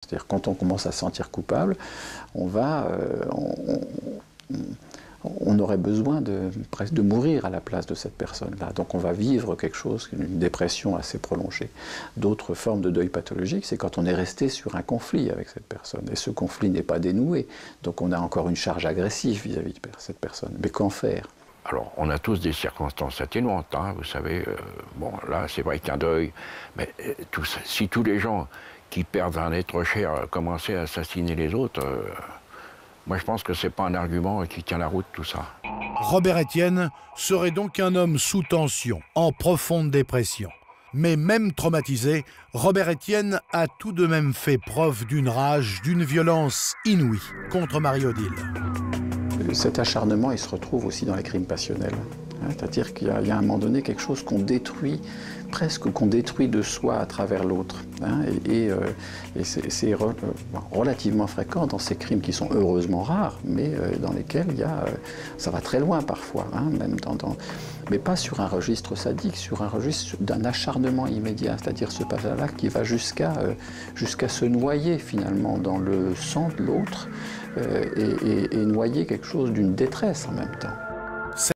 C'est-à-dire quand on commence à se sentir coupable, on aurait besoin presque de mourir à la place de cette personne-là. Donc on va vivre quelque chose, une dépression assez prolongée. D'autres formes de deuil pathologique, c'est quand on est resté sur un conflit avec cette personne. Et ce conflit n'est pas dénoué. Donc on a encore une charge agressive vis-à-vis de cette personne. Mais qu'en faire ? Alors, on a tous des circonstances atténuantes, hein, vous savez. Bon, là, c'est vrai qu'un deuil, mais si tous les gens qui perdent un être cher commençaient à assassiner les autres, moi, je pense que c'est pas un argument qui tient la route, tout ça. Robert Estienne serait donc un homme sous tension, en profonde dépression. Mais même traumatisé, Robert Estienne a tout de même fait preuve d'une rage, d'une violence inouïe contre Marie-Odile. Cet acharnement, il se retrouve aussi dans les crimes passionnels. C'est-à-dire qu'il y a à un moment donné quelque chose qu'on détruit, presque qu'on détruit de soi à travers l'autre. Et c'est relativement fréquent dans ces crimes qui sont heureusement rares, mais dans lesquels ça va très loin parfois, même mais pas sur un registre sadique, sur un registre d'un acharnement immédiat, c'est-à-dire ce passage-là qui va jusqu'à se noyer finalement dans le sang de l'autre et noyer quelque chose d'une détresse en même temps.